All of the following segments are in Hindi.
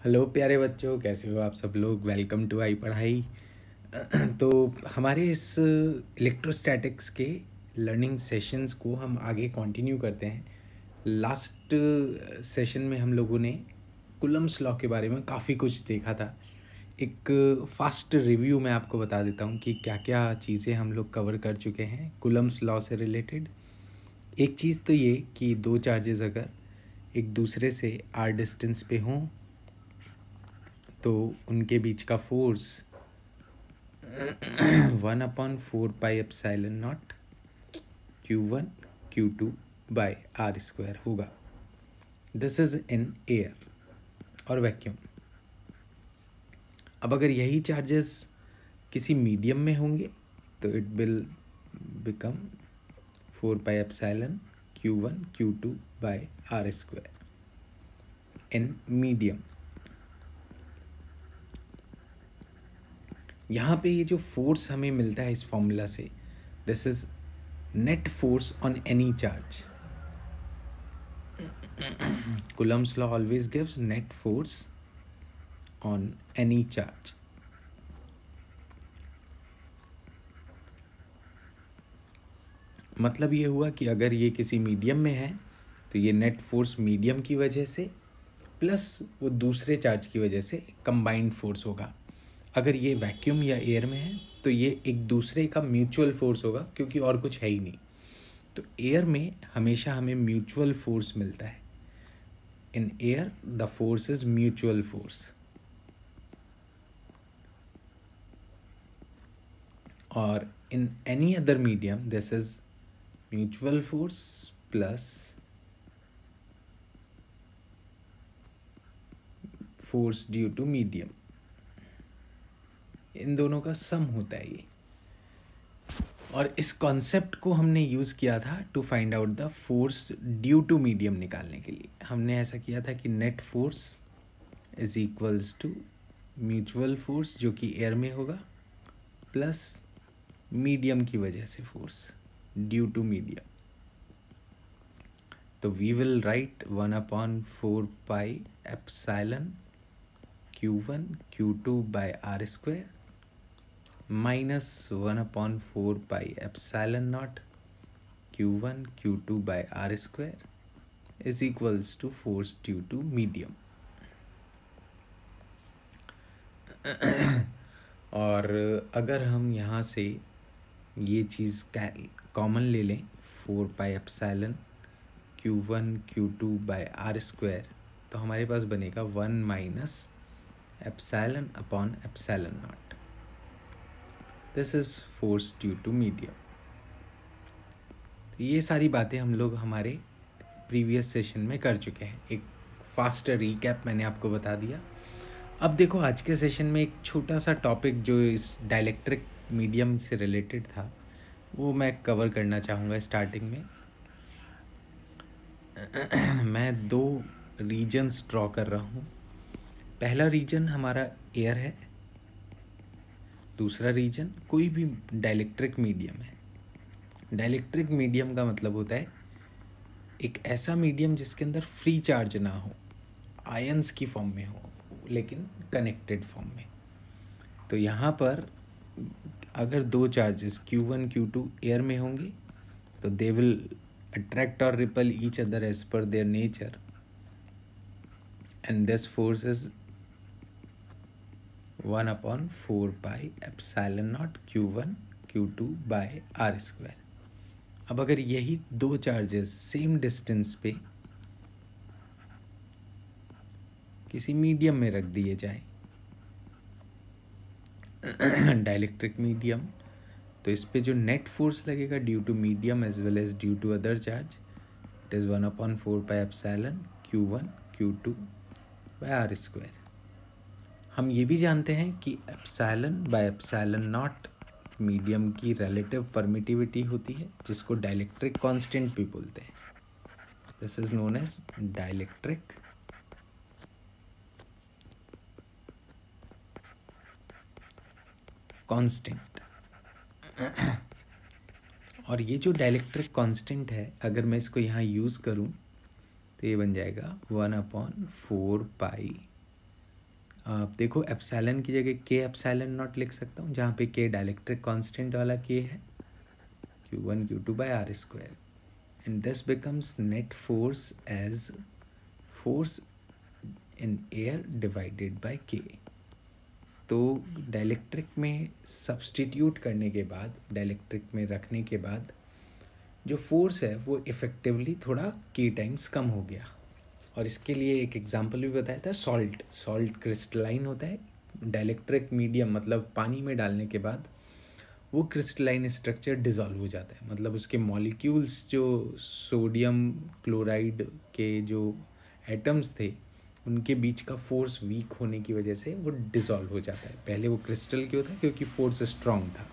हेलो प्यारे बच्चों, कैसे हो आप सब लोग। वेलकम टू आई पढ़ाई। तो हमारे इस इलेक्ट्रोस्टैटिक्स के लर्निंग सेशंस को हम आगे कंटिन्यू करते हैं। लास्ट सेशन में हम लोगों ने कुलम्स लॉ के बारे में काफ़ी कुछ देखा था। एक फास्ट रिव्यू मैं आपको बता देता हूँ कि क्या क्या चीज़ें हम लोग कवर कर चुके हैं कुलम्स लॉ से रिलेटेड। एक चीज़ तो ये कि दो चार्जेस अगर एक दूसरे से आर डिस्टेंस पे हों तो उनके बीच का force 1/4πε0 Q1 Q2 by R square होगा। दिस इज इन एयर और वैक्यूम। अब अगर यही चार्जेस किसी मीडियम में होंगे तो it will become 4πε Q1 Q2 by R square in medium. यहाँ पे ये जो फोर्स हमें मिलता है इस फॉर्मूला से, this is net force on any charge. Coulomb's law always gives net force on any charge. मतलब ये हुआ कि अगर ये किसी मीडियम में है तो ये नेट फोर्स मीडियम की वजह से प्लस वो दूसरे चार्ज की वजह से कंबाइंड फोर्स होगा। अगर ये वैक्यूम या एयर में है तो ये एक दूसरे का म्यूचुअल फोर्स होगा, क्योंकि और कुछ है ही नहीं। तो एयर में हमेशा हमें म्यूचुअल फोर्स मिलता है। In air the force is mutual force. और in any other medium this is mutual force plus force due to medium. इन दोनों का सम होता है ये। और इस कॉन्सेप्ट को हमने यूज़ किया था to find out the force due to medium निकालने के लिए। हमने ऐसा किया था कि net force is equals to mutual force जो कि एयर में होगा प्लस मीडियम की वजह से फोर्स ड्यू टू मीडियम। तो we will write 1/4πε Q1 Q2 by R square minus 1/4πε0 Q1 Q2 by R square is equals to force due to medium. और अगर हम यहाँ से ये चीज़ कॉमन ले लें 4πε Q1 Q2 by R square, तो हमारे पास बनेगा 1 minus epsilon upon epsilon naught. This is force due to medium. तो ये सारी बातें हम लोग हमारे प्रीवियस सेशन में कर चुके हैं। एक फास्ट रीकैप मैंने आपको बता दिया। अब देखो आज के सेशन में एक छोटा सा टॉपिक जो इस डाइलेक्ट्रिक मीडियम से रिलेटेड था वो मैं कवर करना चाहूँगा। स्टार्टिंग में मैं दो रीजन्स ड्रॉ कर रहा हूँ। पहला रीजन हमारा एयर है, दूसरा रीजन कोई भी डाइलेक्ट्रिक मीडियम है। डाइलेक्ट्रिक मीडियम का मतलब होता है एक ऐसा मीडियम जिसके अंदर फ्री चार्ज ना हो, आयंस की फॉर्म में हो लेकिन कनेक्टेड फॉर्म में। तो यहाँ पर अगर दो चार्जेस Q1 Q2 एयर में होंगे तो दे विल अट्रैक्ट और रिपल ईच अदर एज पर their nature and this force is 1/4πε0 Q1 Q2 by R square. अब अगर यही दो चार्जेस सेम डिस्टेंस पे किसी मीडियम में रख दिए जाए डाइलेक्ट्रिक मीडियम, तो इस पे जो नेट फोर्स लगेगा due to medium as well as due to other charge it is 1/4πε Q1 Q2 by R square. हम ये भी जानते हैं कि epsilon by epsilon naught medium की रिलेटिव परमिटिविटी होती है, जिसको डाइलेक्ट्रिक कांस्टेंट भी बोलते हैं। This is known as dielectric constant. और ये जो डाइलेक्ट्रिक कांस्टेंट है, अगर मैं इसको यहाँ यूज़ करूँ तो ये बन जाएगा 1/4πε0 आप देखो एप्सिलॉन की जगह के एप्सिलॉन नॉट लिख सकता हूँ, जहाँ पे के डाइलेक्ट्रिक कांस्टेंट वाला के है, Q1 Q2 by R square, and this becomes net force as force in air divided by K। तो डाइलेक्ट्रिक में सब्स्टिट्यूट करने के बाद, डाइलेक्ट्रिक में रखने के बाद जो फोर्स है वो इफ़ेक्टिवली थोड़ा के टाइम्स कम हो गया। और इसके लिए एक एग्जांपल भी बताया था, सॉल्ट क्रिस्टलाइन होता है, डाइलेक्ट्रिक मीडियम मतलब पानी में डालने के बाद वो क्रिस्टलाइन स्ट्रक्चर डिज़ोल्व हो जाता है, मतलब उसके मॉलिक्यूल्स जो सोडियम क्लोराइड के जो एटम्स थे उनके बीच का फोर्स वीक होने की वजह से वो डिज़ोल्व हो जाता है। पहले वो क्रिस्टल क्यों था? क्योंकि फोर्स स्ट्रॉन्ग था।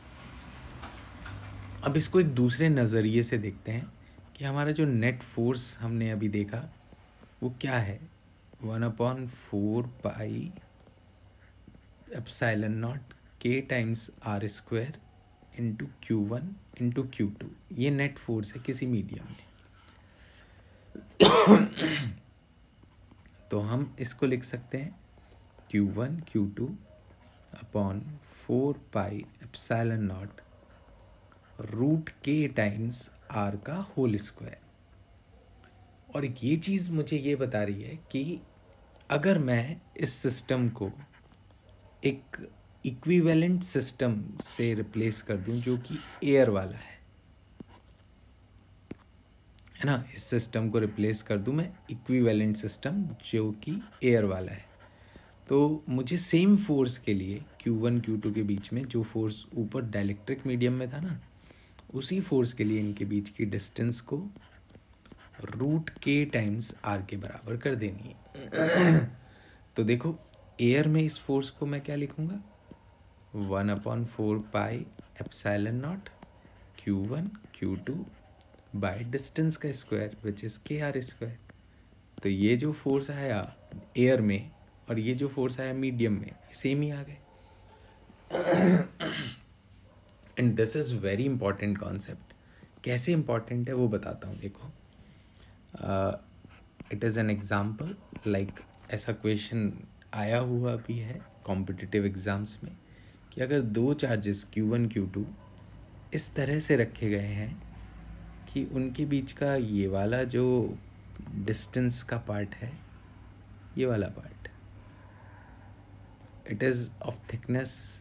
अब इसको एक दूसरे नज़रिए से देखते हैं कि हमारा जो नेट फोर्स हमने अभी देखा वो क्या है, 1/4 पाई एप्सिलॉन नॉट के times r square into Q1 into Q2, ये नेट फोर्स है किसी मीडियम में। तो हम इसको लिख सकते हैं Q1 Q2 upon 4 pi epsilon naught root के टाइम्स आर का होल स्क्वायर। और ये चीज़ मुझे ये बता रही है कि अगर मैं इस सिस्टम को एक इक्विवेलेंट सिस्टम से रिप्लेस कर दूं जो कि एयर वाला है ना, इस सिस्टम को रिप्लेस कर दूं मैं इक्विवेलेंट सिस्टम जो कि एयर वाला है, तो मुझे सेम फोर्स के लिए Q1 Q2 के बीच में जो फोर्स ऊपर डाइलेक्ट्रिक मीडियम में था ना, उसी फोर्स के लिए इनके बीच की डिस्टेंस को रूट के टाइम्स आर के बराबर कर देनी है। तो देखो एयर में इस फोर्स को मैं क्या लिखूंगा, 1/4 pi epsilon naught Q1 Q2 by distance का स्क्वायर विच इज़ के आर स्क्वायर। तो ये जो फोर्स आया एयर में और ये जो फोर्स आया मीडियम में सेम ही आ गए। And this is very important concept. कैसे इंपॉर्टेंट है वो बताता हूँ। देखो it is an example, like ऐसा क्वेश्चन आया हुआ भी है कॉम्पिटिटिव एग्ज़ाम्स में कि अगर दो चार्जेस Q1 Q2 इस तरह से रखे गए हैं कि उनके बीच का ये वाला जो डिस्टेंस का पार्ट है, ये वाला part, it is of thickness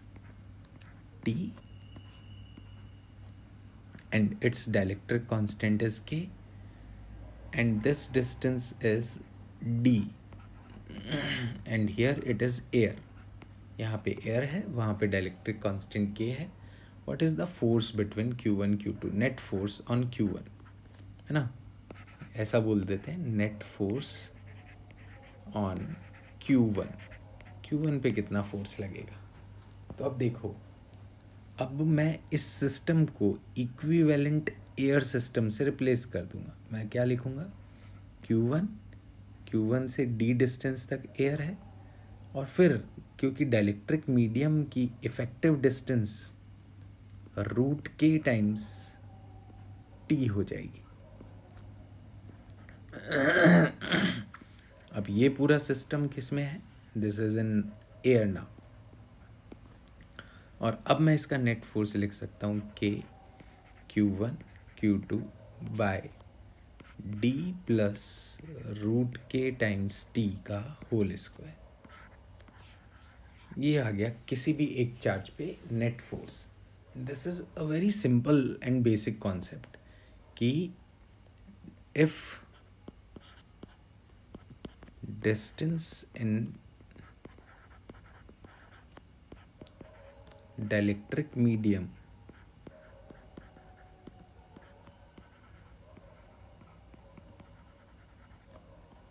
T and its dielectric constant is K and this distance is D and here it is air। यहाँ पे air है, वहाँ पे dielectric constant K है। What is the force between Q1 Q2? net force on Q1 है ना, ऐसा बोल देते हैं net force on Q1 पे कितना फोर्स लगेगा। तो अब देखो, अब मैं इस सिस्टम को इक्विवेलेंट एयर सिस्टम से रिप्लेस कर दूंगा। मैं क्या लिखूंगा, Q1 से D डिस्टेंस तक एयर है और फिर क्योंकि डाइलेक्ट्रिक मीडियम की इफेक्टिव डिस्टेंस रूट के टाइम्स T हो जाएगी। अब ये पूरा सिस्टम किस में है, this is in air now. और अब मैं इसका नेट फोर्स लिख सकता हूँ K Q1 Q2 by D plus root के टाइम्स T का होल स्क्वायर। ये आ गया किसी भी एक चार्ज पे net force. This is a very simple and basic concept कि if distance in dielectric medium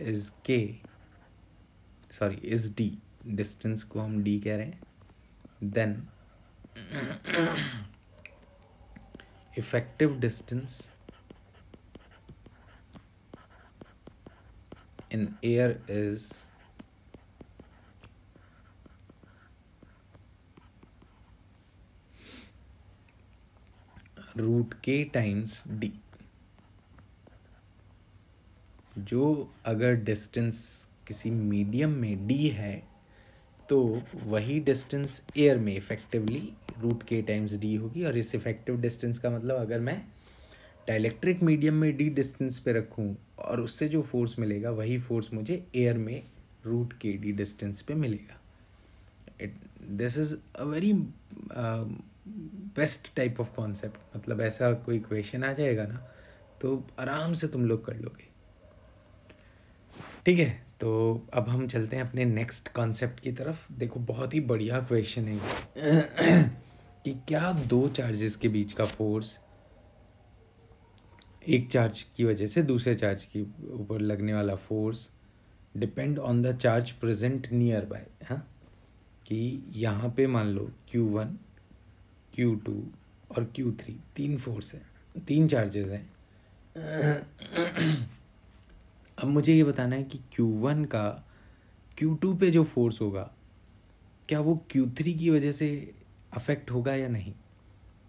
is K, sorry is D, distance को हम D कह रहे हैं, then effective distance in air is root के टाइम्स D। जो अगर डिस्टेंस किसी मीडियम में D है तो वही डिस्टेंस एयर में इफेक्टिवली रूट के टाइम्स डी होगी। और इस इफेक्टिव डिस्टेंस का मतलब अगर मैं डाइलेक्ट्रिक मीडियम में डी डिस्टेंस पे रखूँ और उससे जो फोर्स मिलेगा वही फोर्स मुझे एयर में रूट के डी डिस्टेंस पे मिलेगा। This is a very best type of concept. मतलब ऐसा कोई क्वेश्चन आ जाएगा ना तो आराम से तुम लोग कर लोगे। ठीक है, तो अब हम चलते हैं अपने नेक्स्ट कॉन्सेप्ट की तरफ। देखो बहुत ही बढ़िया क्वेश्चन है ये कि क्या दो चार्जेस के बीच का फोर्स एक चार्ज की वजह से दूसरे चार्ज के ऊपर लगने वाला force depend on the charge present near by. हाँ, कि यहाँ पे मान लो Q1, Q2 और Q3 तीन फोर्स है, तीन चार्जेस हैं। अब मुझे ये बताना है कि Q1 का Q2 पे जो फोर्स होगा क्या वो Q3 की वजह से अफेक्ट होगा या नहीं।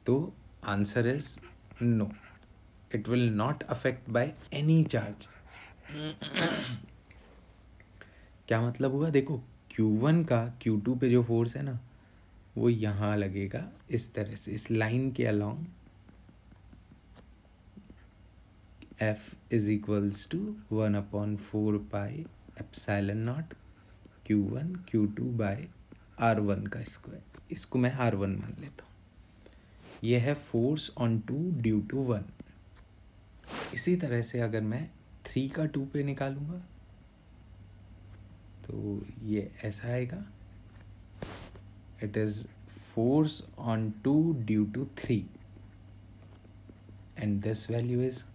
तो answer is no, it will not affect by any charge. क्या मतलब हुआ, देखो Q1 का Q2 पे जो फोर्स है ना वो यहाँ लगेगा इस तरह से, इस लाइन के along. F is equals to 1/4 pi epsilon naught Q1 Q2 by R1 का स्क्वायर। इसको मैं R1 मान लेता हूँ। यह है फोर्स ऑन 2 ड्यू टू 1। इसी तरह से अगर मैं 3 का 2 पे निकालूंगा तो ये ऐसा आएगा, it is force on 2 due to 3 and this value is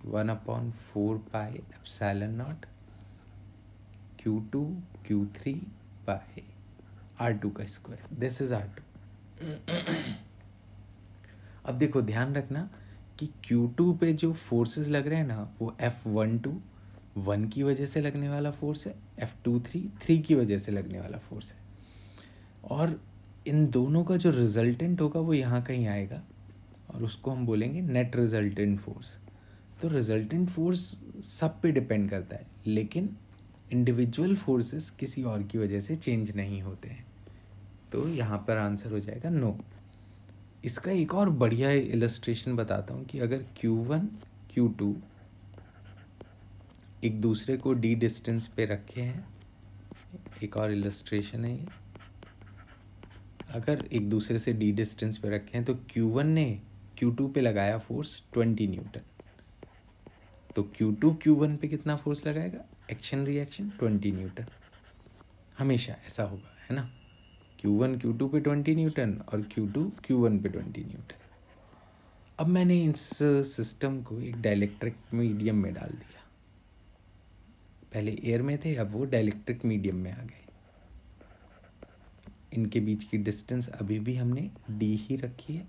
1/4 pi epsilon naught Q2 Q3 by R2 का स्क्वायर। This is R2। अब देखो ध्यान रखना कि Q2 पे जो फोर्सेस लग रहे हैं ना वो F12 1 की वजह से लगने वाला फोर्स है, F23 3 की वजह से लगने वाला फोर्स है। और इन दोनों का जो रिजल्टेंट होगा वो यहाँ कहीं आएगा और उसको हम बोलेंगे नेट रिजल्टेंट फोर्स। तो रिजल्टेंट फोर्स सब पे डिपेंड करता है, लेकिन इंडिविजुअल फोर्सेस किसी और की वजह से चेंज नहीं होते हैं। तो यहाँ पर आंसर हो जाएगा नो। इसका एक और बढ़िया इलस्ट्रेशन बताता हूँ कि अगर Q1 Q2 एक दूसरे को डी डिस्टेंस पे रखे हैं, एक और इलस्ट्रेशन है ये। अगर एक दूसरे से डी डिस्टेंस पे रखे हैं तो Q1 ने Q2 पे लगाया फोर्स 20 न्यूटन, तो Q2 Q1 पे कितना फोर्स लगाएगा, एक्शन रिएक्शन 20 न्यूटन। हमेशा ऐसा होगा, है ना। Q1 Q2 पे 20 न्यूटन और Q2 Q1 पे 20 न्यूटन। अब मैंने इस सिस्टम को एक डाइलेक्ट्रिक मीडियम में डाल दिया। पहले एयर में थे, अब वो डाइलेक्ट्रिक मीडियम में आ गए। इनके बीच की डिस्टेंस अभी भी हमने d ही रखी है।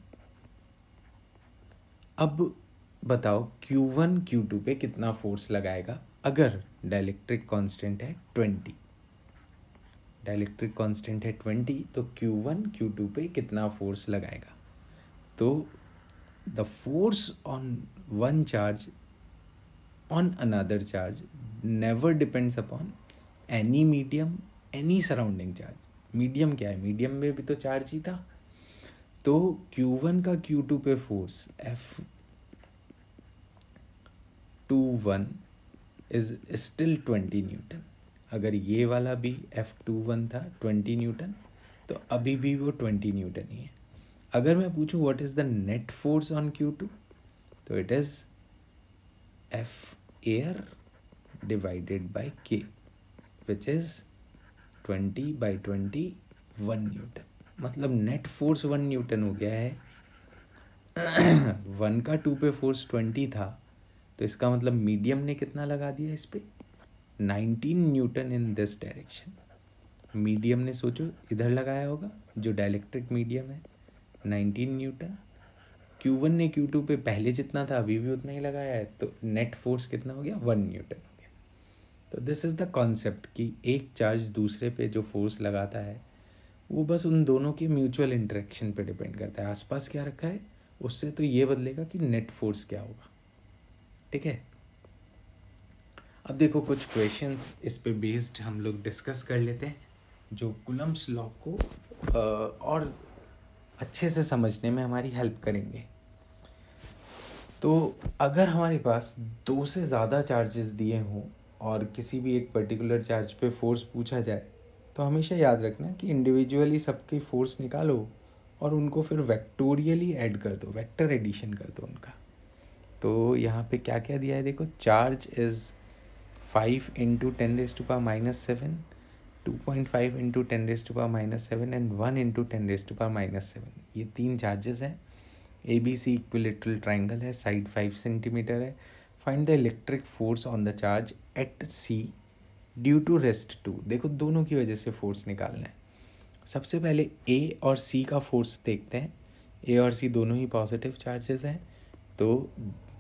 अब बताओ Q1 Q2 पे कितना फोर्स लगाएगा अगर डाइलेक्ट्रिक कांस्टेंट है 20। डाइलेक्ट्रिक कांस्टेंट है 20, तो Q1 Q2 पे कितना फोर्स लगाएगा। तो the force on one charge on another charge never depends upon any medium, any surrounding charge. Medium क्या है, मीडियम में भी तो चार्ज ही था। तो Q1 का Q2 पे force F21 is still 20 Newton. अगर ये वाला भी F21 था 20 न्यूटन, तो अभी भी वो 20 न्यूटन ही है। अगर मैं पूछूं what is the net force on Q2, तो it is F air divided by K, which is 20/20 1 Newton. मतलब नेट फोर्स 1 न्यूटन हो गया है। 1 का 2 पे फोर्स 20 था, तो इसका मतलब मीडियम ने कितना लगा दिया इस पे, 19 Newton in this direction. Medium ने सोचो इधर लगाया होगा, जो डाइलेक्ट्रिक मीडियम है 19 न्यूटन। Q1 ने Q2 पे पहले जितना था अभी भी उतना ही लगाया है, तो नेट फोर्स कितना हो गया, 1 न्यूटन हो गया। तो दिस इज़ द कॉन्सेप्ट कि एक चार्ज दूसरे पे जो फोर्स लगाता है वो बस उन दोनों के म्यूचुअल इंटरेक्शन पे डिपेंड करता है। आसपास क्या रखा है उससे तो ये बदलेगा कि नेट फोर्स क्या होगा। ठीक है, अब देखो कुछ क्वेश्चंस इस पे बेस्ड हम लोग डिस्कस कर लेते हैं। जो कूलम्ब्स लॉ को और अच्छे से समझने में हमारी हेल्प करेंगे। तो अगर हमारे पास दो से ज़्यादा चार्जेस दिए हों और किसी भी एक पर्टिकुलर चार्ज पे फोर्स पूछा जाए, तो हमेशा याद रखना कि इंडिविजुअली सबकी फोर्स निकालो और उनको फिर वेक्टोरियली ऐड कर दो, वेक्टर एडिशन कर दो उनका। तो यहाँ पे क्या क्या दिया है देखो, चार्ज इज़ 5 × 10⁻⁷, 2.5 × 10⁻⁷ एंड 1 × 10⁻⁷। ये 3 चार्जेस हैं। ABC इक्विलेटरल ट्राइंगल है, साइड 5 सेंटीमीटर है। Find the electric force on the charge at C due to rest 2। देखो दोनों की वजह से फोर्स निकालना है। सबसे पहले A और C का फोर्स देखते हैं। A और C दोनों ही पॉजिटिव चार्जेस हैं, तो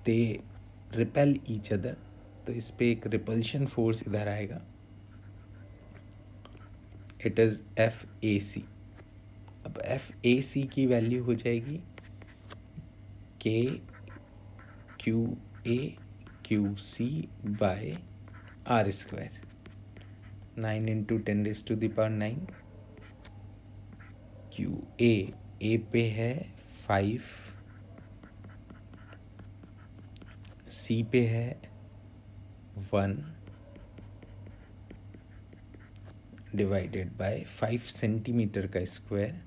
दे रिपेल ईच अदर, तो इस पे एक रिपल्शन फोर्स इधर आएगा, इट इज़ FAC। अब FAC की वैल्यू हो जाएगी KQA/QC/R²। 9 × 10⁻⁹ QA A पे है 5, C पे है 1 डिवाइडेड बाय 5 सेंटीमीटर का स्क्वायर।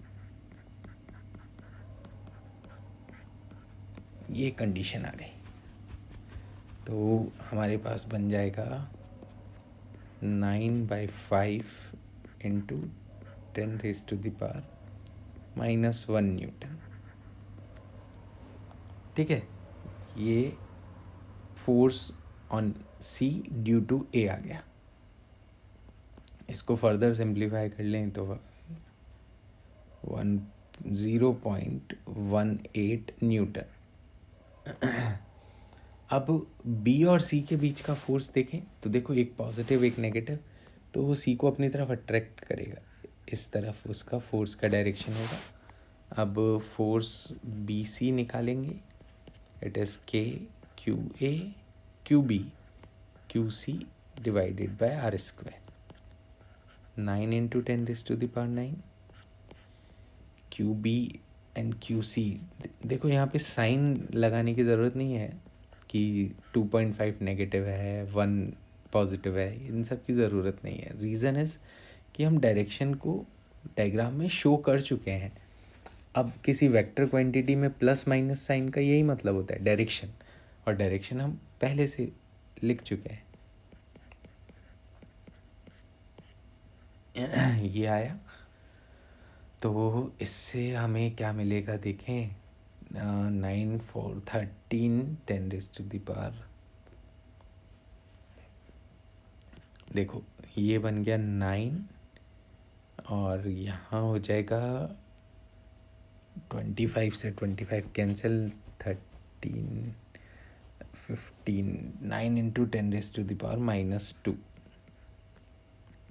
ये कंडीशन आ गई, तो हमारे पास बन जाएगा 9/5 × 10⁻⁻⁻1 न्यूटन। ठीक है, ये force on C due to A आ गया। इसको फर्दर सिंप्लीफाई कर लें तो 0.18 न्यूटन। अब B और C के बीच का फोर्स देखें तो देखो, एक पॉजिटिव एक नेगेटिव, तो वो C को अपनी तरफ अट्रैक्ट करेगा, इस तरफ उसका फोर्स का डायरेक्शन होगा। अब फोर्स BC निकालेंगे, it is KQA/QB/QC divided by R²। 9 × 10⁻⁹ QB and QC। देखो यहाँ पे साइन लगाने की ज़रूरत नहीं है कि 2.5 नेगेटिव है, 1 पॉजिटिव है, इन सब की ज़रूरत नहीं है। रीज़न इज़ कि हम डायरेक्शन को डायग्राम में शो कर चुके हैं। अब किसी वेक्टर क्वांटिटी में प्लस माइनस साइन का यही मतलब होता है, डायरेक्शन, और डायरेक्शन हम पहले से लिख चुके हैं। ये आया, तो इससे हमें क्या मिलेगा देखें, 9 4 13 10⁻⁴। देखो ये बन गया 9 और यहाँ हो जाएगा 25 से 25 कैंसिल, 13 15, 9 × 10⁻⁻⁻2,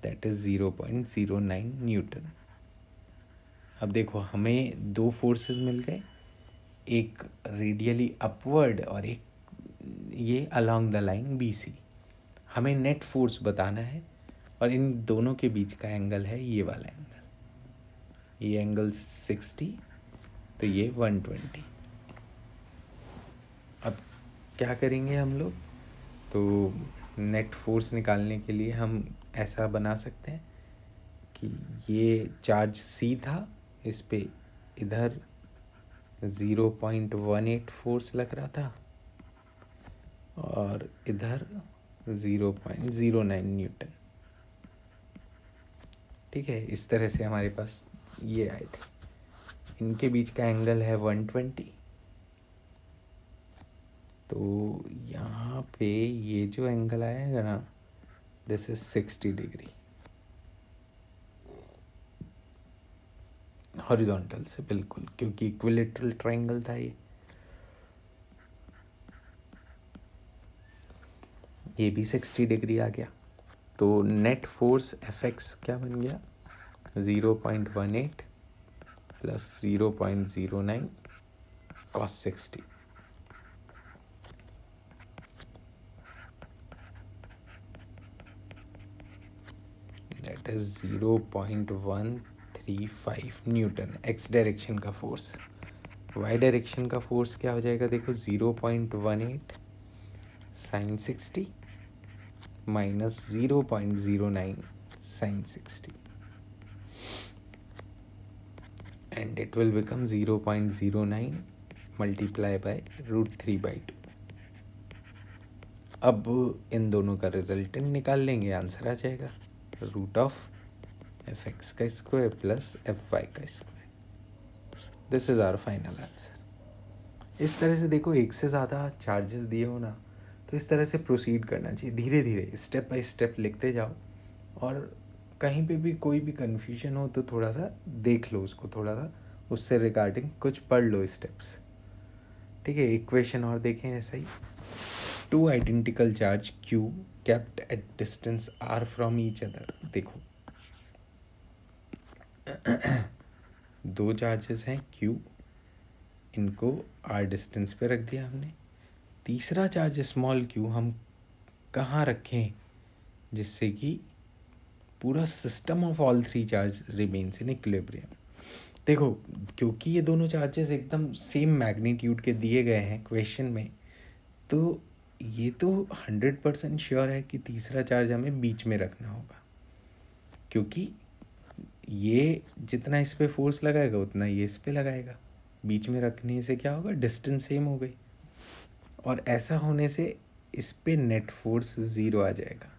दैट इज़ 0.09 न्यूटन। अब देखो हमें दो फोर्सेस मिल गए, एक रेडियली अपवर्ड और एक ये अलोंग द लाइन BC। हमें नेट फोर्स बताना है और इन दोनों के बीच का एंगल है ये वाला एंगल, ये एंगल 60, तो ये 120। अब क्या करेंगे हम लोग, तो नेट फोर्स निकालने के लिए हम ऐसा बना सकते हैं कि ये चार्ज C था, इस पे इधर 0.18 फोर्स लग रहा था और इधर 0.09 न्यूटन। ठीक है, इस तरह से हमारे पास ये आए थे। इनके बीच का एंगल है 120, तो यहाँ पे ये जो एंगल आएगा ना, दिस इज 60 डिग्री हॉरिजॉन्टल से, बिल्कुल, क्योंकि इक्विलेटरल ट्रायंगल था ये भी 60 डिग्री आ गया। तो नेट फोर्स FX क्या बन गया, 0.18 plus 0.09 cos 60, that that is 0.135 newton x direction का फोर्स। वाई डायरेक्शन का फोर्स क्या हो जाएगा, देखो 0.18 sine 60 minus 0.09 sine 60 and it will become 0.09 multiply by √3/2। अब इन दोनों का रिजल्टेंट निकाल लेंगे, आंसर आ जाएगा √f(x) का स्क्वायर प्लस fy का square. This is our final answer. इस तरह से देखो, एक से ज़्यादा चार्जेस दिए हो ना, तो इस तरह से प्रोसीड करना चाहिए, धीरे धीरे स्टेप बाय स्टेप लिखते जाओ, और कहीं पे भी कोई भी कन्फ्यूजन हो तो थोड़ा सा देख लो उसको, थोड़ा सा उससे रिगार्डिंग कुछ पढ़ लो स्टेप्स। ठीक है, इक्वेशन और देखें ऐसा ही। Two identical charge Q kept at distance R from each other. देखो दो चार्जेस हैं Q, इनको R डिस्टेंस पे रख दिया हमने। तीसरा चार्ज स्मॉल q हम कहाँ रखें जिससे कि पूरा system of all three charge remains in equilibrium. देखो, क्योंकि ये दोनों चार्जेस एकदम सेम मैग्नीट्यूड के दिए गए हैं क्वेश्चन में, तो ये तो 100% श्योर है कि तीसरा चार्ज हमें बीच में रखना होगा, क्योंकि ये जितना इस पे फोर्स लगाएगा उतना ये इस पे लगाएगा। बीच में रखने से क्या होगा, डिस्टेंस सेम हो गई, और ऐसा होने से इस पे नेट फोर्स 0 आ जाएगा।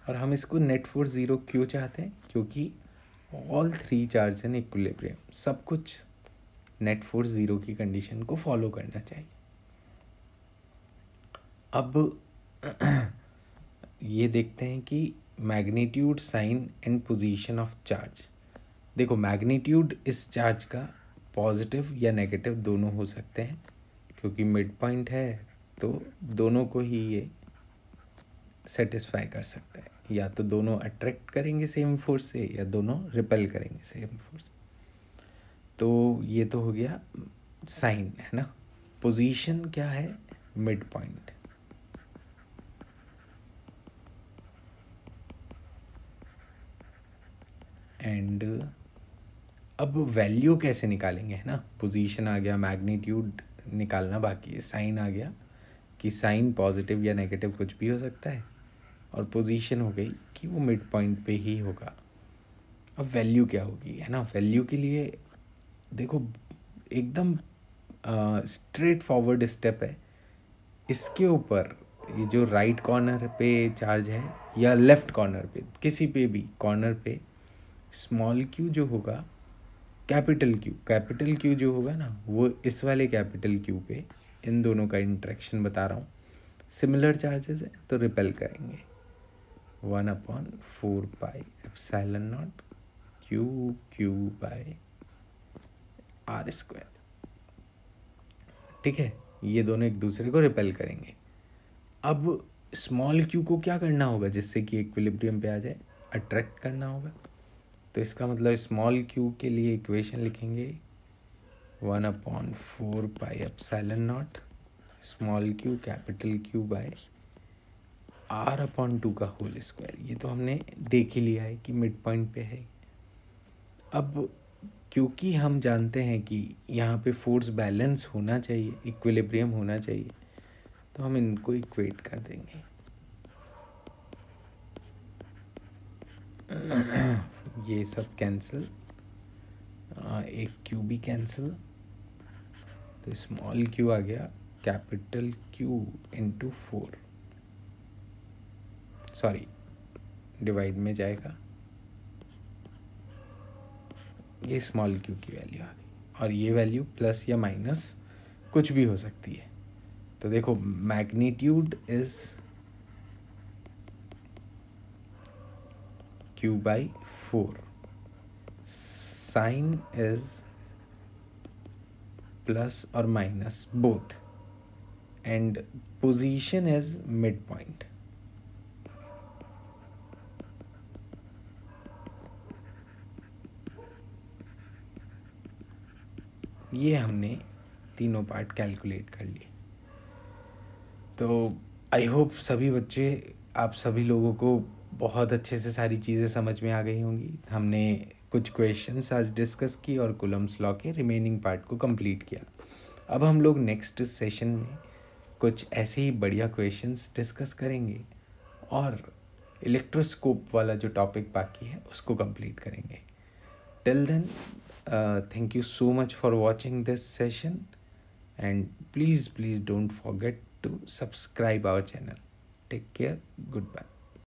और हम इसको नेट फोर्स 0 क्यों चाहते हैं, क्योंकि all three charge in equilibrium, सब कुछ नेट फोर्स 0 की कंडीशन को फॉलो करना चाहिए। अब ये देखते हैं कि magnitude, sign and position of charge. देखो, मैग्नीट्यूड इस चार्ज का पॉजिटिव या नेगेटिव दोनों हो सकते हैं, क्योंकि मिड पॉइंट है तो दोनों को ही ये सेटिस्फाई कर सकता है, या तो दोनों अट्रैक्ट करेंगे सेम फोर्स से या दोनों रिपेल करेंगे सेम फोर्स। तो ये तो हो गया साइन, है ना। पोजीशन क्या है, मिड पॉइंट। एंड अब वैल्यू कैसे निकालेंगे, है ना। पोजीशन आ गया, मैग्नीट्यूड निकालना बाकी है, साइन आ गया कि साइन पॉजिटिव या नेगेटिव कुछ भी हो सकता है, और पोजीशन हो गई कि वो मिड पॉइंट पे ही होगा। अब वैल्यू क्या होगी, है ना। वैल्यू के लिए देखो एकदम स्ट्रेट फॉरवर्ड स्टेप है। इसके ऊपर ये जो राइट कॉर्नर पे चार्ज है या लेफ्ट कॉर्नर पे, किसी पे भी कॉर्नर पे स्मॉल q जो होगा, कैपिटल Q जो होगा ना, वो इस वाले कैपिटल Q पे इन दोनों का इंटरेक्शन बता रहा हूँ। सिमिलर चार्जेस है तो रिपेल करेंगे। 1/4 pi epsilon naught Q by R square. ठीक है, ये दोनों एक दूसरे को रिपेल करेंगे। अब स्मॉल q को क्या करना होगा जिससे कि इक्विलिब्रियम पे आ जाए, अट्रैक्ट करना होगा। तो इसका मतलब स्मॉल q के लिए इक्वेशन लिखेंगे 1/4 pi epsilon naught small q capital Q by R/2 का होल स्क्वायर। ये तो हमने देख ही लिया है कि मिड पॉइंट पे है। अब क्योंकि हम जानते हैं कि यहाँ पे फोर्स बैलेंस होना चाहिए, इक्विलिब्रियम होना चाहिए, तो हम इनको इक्वेट कर देंगे। ये सब कैंसिल, एक Q भी कैंसिल, तो स्मॉल q आ गया capital Q into 4, sorry divide में जाएगा, ये स्मॉल q की वैल्यू आ गई, और ये वैल्यू प्लस या माइनस कुछ भी हो सकती है। तो देखो, magnitude is Q by 4, sign is plus और minus both, and position is mid point. ये हमने तीनों पार्ट कैलकुलेट कर लिए। तो आई होप सभी बच्चे, आप सभी लोगों को बहुत अच्छे से सारी चीज़ें समझ में आ गई होंगी। हमने कुछ क्वेश्चंस आज डिस्कस की और कूलम्स लॉ के रिमेनिंग पार्ट को कंप्लीट किया। अब हम लोग नेक्स्ट सेशन में कुछ ऐसे ही बढ़िया क्वेश्चंस डिस्कस करेंगे और इलेक्ट्रोस्कोप वाला जो टॉपिक बाकी है उसको कंप्लीट करेंगे। Till then, thank you so much for watching this session, and please don't forget to subscribe our channel. Take care. Goodbye.